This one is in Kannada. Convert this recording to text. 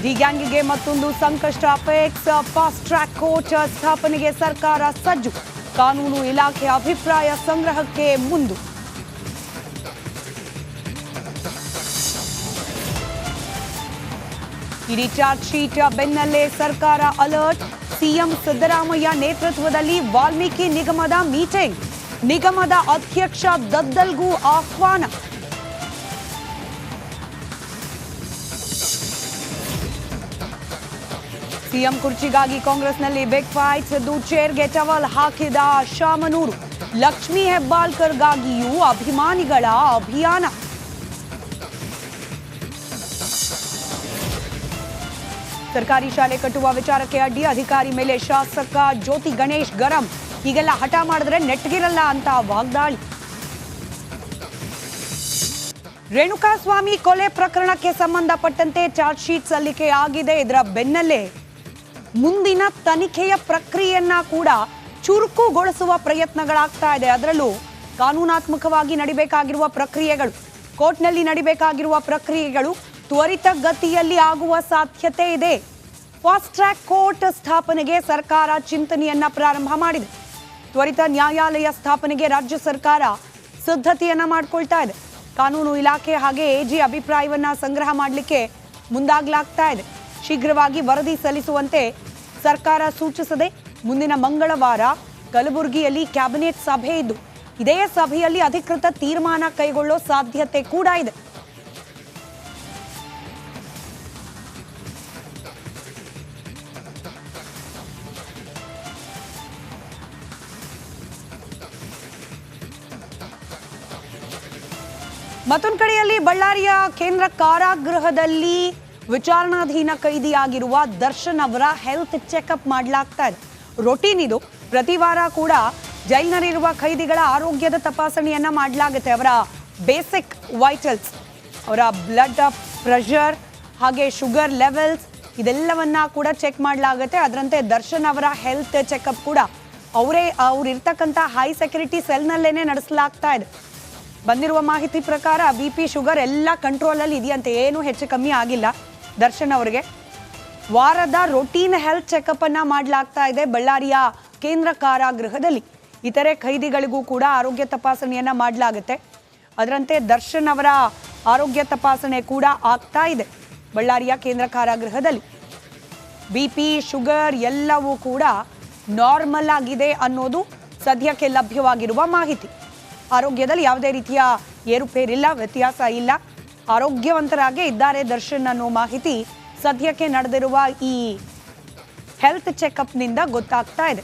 ಡಿ ಗ್ಯಾಂಗ್ಗೆ ಮತ್ತೊಂದು ಸಂಕಷ್ಟ ಅಪೆಕ್ಸ್ ಫಾಸ್ಟ್ ಟ್ರ್ಯಾಕ್ ಕೋರ್ಟ್ ಸ್ಥಾಪನೆಗೆ ಸರ್ಕಾರ ಸಜ್ಜು. ಕಾನೂನು ಇಲಾಖೆ ಅಭಿಪ್ರಾಯ ಸಂಗ್ರಹಕ್ಕೆ ಮುಂದು. ಇಡೀ ಚಾರ್ಜ್ ಶೀಟ್ ಬೆನ್ನಲ್ಲೇ ಸರ್ಕಾರ ಅಲರ್ಟ್. ಸಿಎಂ ಸಿದ್ದರಾಮಯ್ಯ ನೇತೃತ್ವದಲ್ಲಿ ವಾಲ್ಮೀಕಿ ನಿಗಮದ ಮೀಟಿಂಗ್. ನಿಗಮದ ಅಧ್ಯಕ್ಷ ದದ್ದಲ್ಗೂ ಆಹ್ವಾನ. ಸಿಎಂ ಕುರ್ಚಿಗಾಗಿ ಕಾಂಗ್ರೆಸ್ನಲ್ಲಿ ಬಿಗ್ ಫೈಟ್. ಸಿದ್ದು ಚೇರ್ಗೆ ಟವಲ್ ಹಾಕಿದ ಶಾಮನೂರು. ಲಕ್ಷ್ಮೀ ಹೆಬ್ಬಾಳ್ಕರ್ಗಾಗಿಯೂ ಅಭಿಮಾನಿಗಳ ಅಭಿಯಾನ. ಸರ್ಕಾರಿ ಶಾಲೆ ಕಟ್ಟುವ ವಿಚಾರಕ್ಕೆ ಅಡ್ಡಿ. ಅಧಿಕಾರಿ ಮೇಲೆ ಶಾಸಕ ಜ್ಯೋತಿ ಗಣೇಶ್ ಗರಂ. ಹೀಗೆಲ್ಲ ಹಠ ಮಾಡಿದ್ರೆ ನೆಟ್ಗಿರಲ್ಲ ಅಂತ ವಾಗ್ದಾಳಿ. ರೇಣುಕಾಸ್ವಾಮಿ ಕೊಲೆ ಪ್ರಕರಣಕ್ಕೆ ಸಂಬಂಧಪಟ್ಟಂತೆ ಚಾರ್ಜ್ ಶೀಟ್ ಸಲ್ಲಿಕೆ ಆಗಿದೆ. ಇದರ ಬೆನ್ನಲ್ಲೇ ಮುಂದಿನ ತನಿಖೆಯ ಪ್ರಕ್ರಿಯೆಯನ್ನ ಕೂಡ ಚುರುಕುಗೊಳಿಸುವ ಪ್ರಯತ್ನಗಳಾಗ್ತಾ ಇದೆ. ಅದರಲ್ಲೂ ಕಾನೂನಾತ್ಮಕವಾಗಿ ನಡಿಬೇಕಾಗಿರುವ ಪ್ರಕ್ರಿಯೆಗಳು, ಕೋರ್ಟ್ನಲ್ಲಿ ನಡಿಬೇಕಾಗಿರುವ ಪ್ರಕ್ರಿಯೆಗಳು ತ್ವರಿತ ಗತಿಯಲ್ಲಿ ಆಗುವ ಸಾಧ್ಯತೆ ಇದೆ. ಫಾಸ್ಟ್ ಟ್ರ್ಯಾಕ್ ಕೋರ್ಟ್ ಸ್ಥಾಪನೆಗೆ ಸರ್ಕಾರ ಚಿಂತನೆಯನ್ನ ಪ್ರಾರಂಭ ಮಾಡಿದೆ. ತ್ವರಿತ ನ್ಯಾಯಾಲಯ ಸ್ಥಾಪನೆಗೆ ರಾಜ್ಯ ಸರ್ಕಾರ ಸಿದ್ಧತೆಯನ್ನ ಮಾಡಿಕೊಳ್ತಾ ಇದೆ. ಕಾನೂನು ಇಲಾಖೆ ಹಾಗೆ ಎಜಿ ಅಭಿಪ್ರಾಯವನ್ನ ಸಂಗ್ರಹ ಮಾಡಲಿಕ್ಕೆ ಮುಂದಾಗಲಾಗ್ತಾ ಇದೆ. ಶೀಘ್ರವಾಗಿ ವರದಿ ಸಲ್ಲಿಸುವಂತೆ ಸರ್ಕಾರ ಸೂಚಿಸಿದೆ. ಮುಂದಿನ ಮಂಗಳವಾರ ಕಲಬುರಗಿಯಲ್ಲಿ ಕ್ಯಾಬಿನೆಟ್ ಸಭೆ ಇದ್ದು, ಇದೇ ಸಭೆಯಲ್ಲಿ ಅಧಿಕೃತ ತೀರ್ಮಾನ ಕೈಗೊಳ್ಳೋ ಸಾಧ್ಯತೆ ಕೂಡ ಇದೆ. ಮತ್ತೊಂದು ಕಡೆಯಲ್ಲಿ ಬಳ್ಳಾರಿಯ ಕೇಂದ್ರ ಕಾರಾಗೃಹದಲ್ಲಿ ವಿಚಾರಣಾಧೀನ ಕೈದಿಯಾಗಿರುವ ದರ್ಶನ್ ಅವರ ಹೆಲ್ತ್ ಚೆಕಪ್ ಮಾಡಲಾಗ್ತಾ ಇದೆ. ರೊಟೀನ್ ಇದು. ಪ್ರತಿ ವಾರ ಕೂಡ ಜೈಲಿನಲ್ಲಿರುವ ಖೈದಿಗಳ ಆರೋಗ್ಯದ ತಪಾಸಣೆಯನ್ನ ಮಾಡಲಾಗುತ್ತೆ. ಅವರ ಬೇಸಿಕ್ ವೈಟಲ್ಸ್, ಅವರ ಬ್ಲಡ್ ಪ್ರೆಷರ್ ಹಾಗೆ ಶುಗರ್ ಲೆವೆಲ್ಸ್ ಇದೆಲ್ಲವನ್ನ ಕೂಡ ಚೆಕ್ ಮಾಡಲಾಗುತ್ತೆ. ಅದರಂತೆ ದರ್ಶನ್ ಅವರ ಹೆಲ್ತ್ ಚೆಕಪ್ ಕೂಡ ಅವ್ರು ಇರ್ತಕ್ಕಂಥ ಹೈ ಸೆಕ್ಯೂರಿಟಿ ಸೆಲ್ನಲ್ಲೇನೆ ನಡೆಸಲಾಗ್ತಾ ಇದೆ. ಬಂದಿರುವ ಮಾಹಿತಿ ಪ್ರಕಾರ BP ಶುಗರ್ ಎಲ್ಲ ಕಂಟ್ರೋಲಲ್ಲಿ ಇದೆಯಂತೆ. ಏನು ಹೆಚ್ಚು ಕಮ್ಮಿ ಆಗಿಲ್ಲ ದರ್ಶನ್ ಅವರಿಗೆ. ವಾರದ ರೊಟೀನ್ ಹೆಲ್ತ್ ಚೆಕಪ್ ಅನ್ನ ಮಾಡಲಾಗ್ತಾ ಇದೆ ಬಳ್ಳಾರಿಯ ಕೇಂದ್ರ ಕಾರಾಗೃಹದಲ್ಲಿ. ಇತರೆ ಖೈದಿಗಳಿಗೂ ಕೂಡ ಆರೋಗ್ಯ ತಪಾಸಣೆಯನ್ನ ಮಾಡಲಾಗುತ್ತೆ. ಅದರಂತೆ ದರ್ಶನ್ ಅವರ ಆರೋಗ್ಯ ತಪಾಸಣೆ ಕೂಡ ಆಗ್ತಾ ಇದೆ ಬಳ್ಳಾರಿಯ ಕೇಂದ್ರ ಕಾರಾಗೃಹದಲ್ಲಿ. BP ಶುಗರ್ ಎಲ್ಲವೂ ಕೂಡ ನಾರ್ಮಲ್ ಆಗಿದೆ ಅನ್ನೋದು ಸದ್ಯಕ್ಕೆ ಲಭ್ಯವಾಗಿರುವ ಮಾಹಿತಿ. ಆರೋಗ್ಯದಲ್ಲಿ ಯಾವುದೇ ರೀತಿಯ ಏರುಪೇರಿಲ್ಲ, ವ್ಯತ್ಯಾಸ ಇಲ್ಲ, ಆರೋಗ್ಯವಂತರಾಗೇ ಇದ್ದಾರೆ ದರ್ಶನ್ ಅನ್ನೋ ಮಾಹಿತಿ ಸದ್ಯಕ್ಕೆ ನಡೆದಿರುವ ಈ ಹೆಲ್ತ್ ಚೆಕಪ್ನಿಂದ ಗೊತ್ತಾಗ್ತಾ ಇದೆ.